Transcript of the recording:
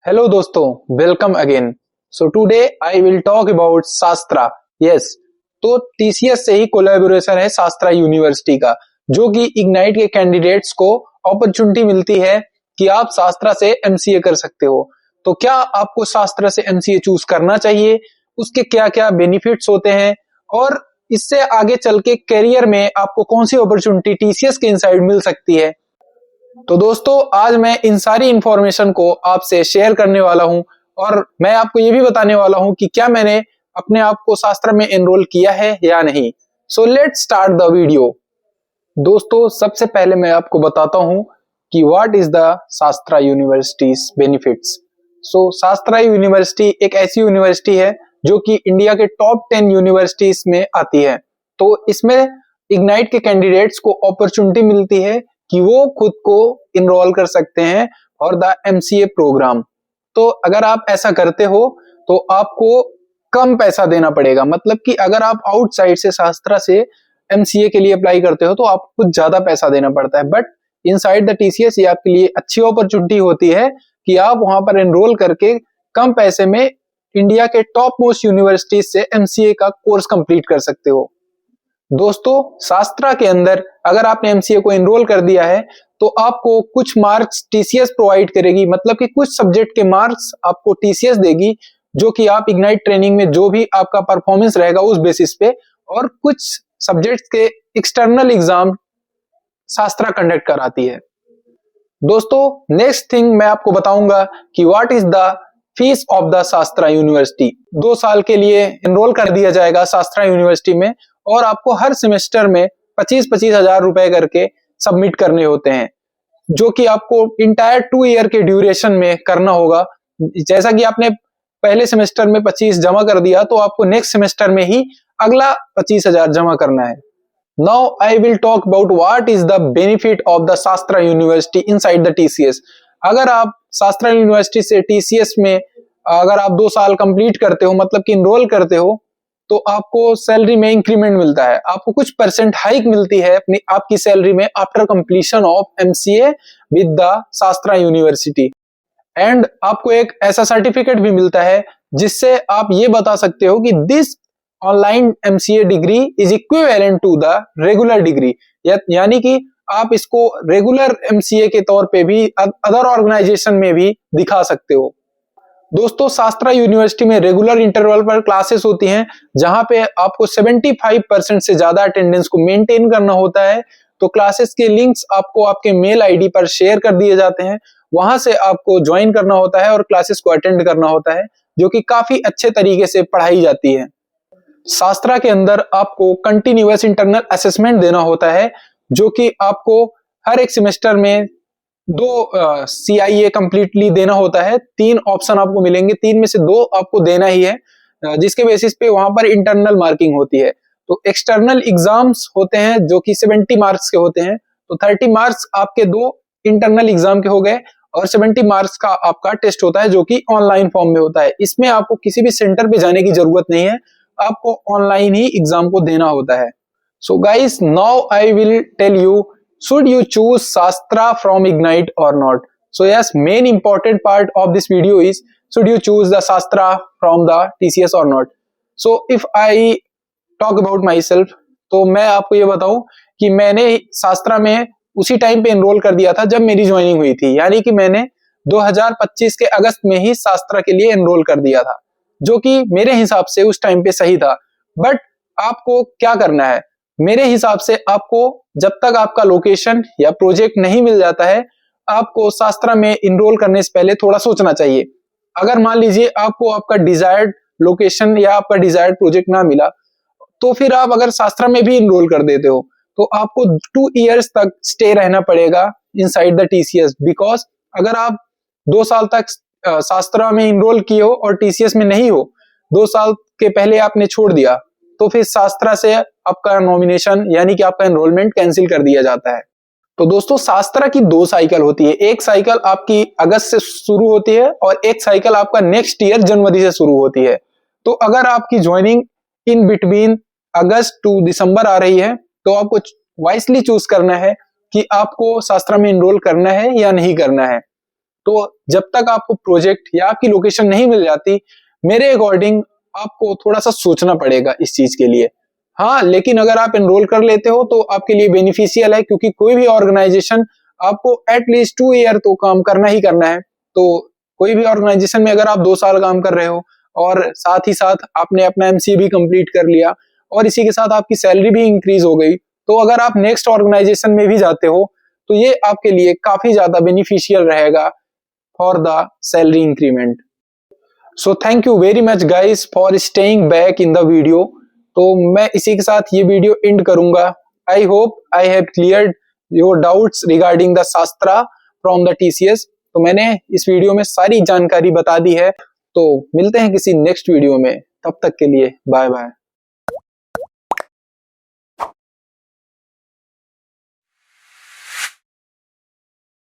Hello दोस्तों, welcome again. So today I will talk about शास्त्रा। Yes, तो TCS से ही कोलैबोरेशन है शास्त्रा यूनिवर्सिटी का, जो कि इग्नाइट के कैंडिडेट्स को अपॉर्चुनिटी मिलती है कि आप शास्त्रा से एमसीए कर सकते हो। तो क्या आपको शास्त्रा से एमसीए चूज करना चाहिए, उसके क्या क्या बेनिफिट्स होते हैं और इससे आगे चल के करियर में आपको कौन सी अपॉर्चुनिटी टीसीएस के इनसाइड मिल सकती है। तो दोस्तों, आज मैं इन सारी इंफॉर्मेशन को आपसे शेयर करने वाला हूं और मैं आपको ये भी बताने वाला हूं कि क्या मैंने अपने आप को शास्त्र में एनरोल किया है या नहीं। So let's start the video. दोस्तों, सबसे पहले मैं आपको बताता हूं कि व्हाट इज द शास्त्रा यूनिवर्सिटीज बेनिफिट्स। सो शास्त्रा यूनिवर्सिटी एक ऐसी यूनिवर्सिटी है जो कि इंडिया के टॉप 10 यूनिवर्सिटीज में आती है। तो इसमें इग्नाइट के कैंडिडेट्स को अपॉर्चुनिटी मिलती है कि वो खुद को इनरोल कर सकते हैं और द एमसीए प्रोग्राम। तो अगर आप ऐसा करते हो तो आपको कम पैसा देना पड़ेगा, मतलब कि अगर आप आउटसाइड से शास्त्रा से एमसीए के लिए अप्लाई करते हो तो आपको कुछ ज्यादा पैसा देना पड़ता है, बट इनसाइड द टीसीएस ये आपके लिए अच्छी अपॉर्चुनिटी होती है कि आप वहां पर एनरोल करके कम पैसे में इंडिया के टॉप मोस्ट यूनिवर्सिटीज से एमसीए का कोर्स कंप्लीट कर सकते हो। दोस्तों, शास्त्रा के अंदर अगर आपने एमसीए को एनरोल कर दिया है तो आपको कुछ मार्क्स टीसीएस प्रोवाइड करेगी, मतलब कि कुछ सब्जेक्ट के मार्क्स आपको टीसीएस देगी, जो कि आप इग्नाइट ट्रेनिंग में जो भी आपका परफॉर्मेंस रहेगा उस बेसिस पे, और कुछ सब्जेक्ट्स के एक्सटर्नल एग्जाम शास्त्रा कंडक्ट कराती है। दोस्तों, नेक्स्ट थिंग मैं आपको बताऊंगा कि what is the fees of the शास्त्रा यूनिवर्सिटी। 2 साल के लिए एनरोल कर दिया जाएगा शास्त्रा यूनिवर्सिटी में और आपको हर सेमेस्टर में 25-25 हजार रुपए करके सबमिट करने होते हैं, जो कि आपको इंटायर 2 ईयर के ड्यूरेशन में करना होगा। जैसा कि आपने पहले सेमेस्टर में 25 जमा कर दिया तो आपको नेक्स्ट सेमेस्टर में ही अगला 25,000 जमा करना है। Now I will talk about what is the benefit of the शास्त्रा यूनिवर्सिटी इनसाइड द टीसीएस। अगर आप शास्त्रा यूनिवर्सिटी से टीसीएस में अगर आप 2 साल कंप्लीट करते हो, मतलब कि इनरोल करते हो, तो आपको सैलरी में इंक्रीमेंट मिलता है, आपको कुछ परसेंट हाइक मिलती है अपनी आपकी सैलरी में after completion of MCA with the शास्त्रा यूनिवर्सिटी। एंड आपको एक ऐसा सर्टिफिकेट भी मिलता है जिससे आप ये बता सकते हो कि this online MCA degree is equivalent to the regular degree, यानी कि आप इसको रेगुलर एमसीए के तौर पे भी अदर ऑर्गेनाइजेशन में भी दिखा सकते हो। दोस्तों, शास्त्रा यूनिवर्सिटी में रेगुलर इंटरवल पर क्लासेस होती हैं, जहां पे आपको 75% से ज्यादा अटेंडेंस को मेंटेन करना होता है। तो क्लासेस के लिंक्स आपको आपके मेल आईडी पर शेयर कर दिए जाते हैं, वहां से आपको ज्वाइन करना होता है और क्लासेस को अटेंड करना होता है, जो कि काफी अच्छे तरीके से पढ़ाई जाती है। शास्त्रा के अंदर आपको कंटिन्यूअस इंटरनल असेसमेंट देना होता है, जो कि आपको हर एक सेमेस्टर में 2 CIA कंप्लीटली देना होता है। 3 ऑप्शन आपको मिलेंगे, 3 में से 2 आपको देना ही है, जिसके बेसिस पे वहां पर इंटरनल मार्किंग होती है। तो एक्सटर्नल एग्जाम्स होते हैं जो कि 70 मार्क्स के होते हैं। तो 30 मार्क्स आपके 2 इंटरनल एग्जाम के हो गए और 70 मार्क्स का आपका टेस्ट होता है, जो कि ऑनलाइन फॉर्म में होता है। इसमें आपको किसी भी सेंटर पे जाने की जरूरत नहीं है, आपको ऑनलाइन ही एग्जाम को देना होता है। So guys, now I will tell you, should you choose Shastra from Ignite or not? So yes, main important part of this video is, should you choose the Shastra from the TCS or not? So if I talk about myself, तो मैं आपको ये बताऊं कि मैंने शास्त्रा में उसी टाइम पे एनरोल कर दिया था जब मेरी ज्वाइनिंग हुई थी, यानी कि मैंने 2025 के अगस्त में ही शास्त्रा के लिए एनरोल कर दिया था, जो कि मेरे हिसाब से उस टाइम पे सही था। बट आपको क्या करना है, मेरे हिसाब से आपको जब तक आपका लोकेशन या प्रोजेक्ट नहीं मिल जाता है, आपको शास्त्रा में इनरोल करने से पहले थोड़ा सोचना चाहिए। अगर मान लीजिए आपको आपका डिजायर्ड लोकेशन या आपका डिजायर्ड प्रोजेक्ट ना मिला, तो फिर आप अगर शास्त्रा में भी इनरोल कर देते हो तो आपको 2 इयर्स तक स्टे रहना पड़ेगा इनसाइड द टीसीएस। बिकॉज अगर आप 2 साल तक शास्त्रा में इनरोल किए हो और टीसीएस में नहीं हो, 2 साल के पहले आपने छोड़ दिया, तो फिर शास्त्रा से आपका नॉमिनेशन यानी कि आपका एनरोलमेंट कैंसिल कर दिया जाता है। तो दोस्तों, शास्त्रा की 2 साइकिल होती है, एक साइकिल आपकी अगस्त से शुरू होती है और एक साइकिल आपका नेक्स्ट ईयर जनवरी से शुरू होती है। तो अगर आपकी joining in between August to December आ रही है तो आपको वाइसली चूज करना है कि आपको शास्त्रा में इनरोल करना है या नहीं करना है। तो जब तक आपको प्रोजेक्ट या आपकी लोकेशन नहीं मिल जाती, मेरे अकॉर्डिंग आपको थोड़ा सा सोचना पड़ेगा इस चीज के लिए। हाँ, लेकिन अगर आप एनरोल कर लेते हो तो आपके लिए बेनिफिशियल है, क्योंकि कोई भी ऑर्गेनाइजेशन आपको एटलीस्ट 2 ईयर तो काम करना ही करना है। तो कोई भी ऑर्गेनाइजेशन में अगर आप 2 साल काम कर रहे हो और साथ ही साथ आपने अपना एमसीए भी कंप्लीट कर लिया और इसी के साथ आपकी सैलरी भी इंक्रीज हो गई, तो अगर आप नेक्स्ट ऑर्गेनाइजेशन में भी जाते हो तो ये आपके लिए काफी ज्यादा बेनिफिशियल रहेगा for the salary increment. So thank you very much guys for staying back in the video. तो मैं इसी के साथ ये वीडियो एंड करूंगा। I hope I have cleared your doubts regarding the शास्त्रा फ्रॉम द टीसीएस। तो मैंने इस वीडियो में सारी जानकारी बता दी है। तो मिलते हैं किसी नेक्स्ट वीडियो में, तब तक के लिए बाय बाय।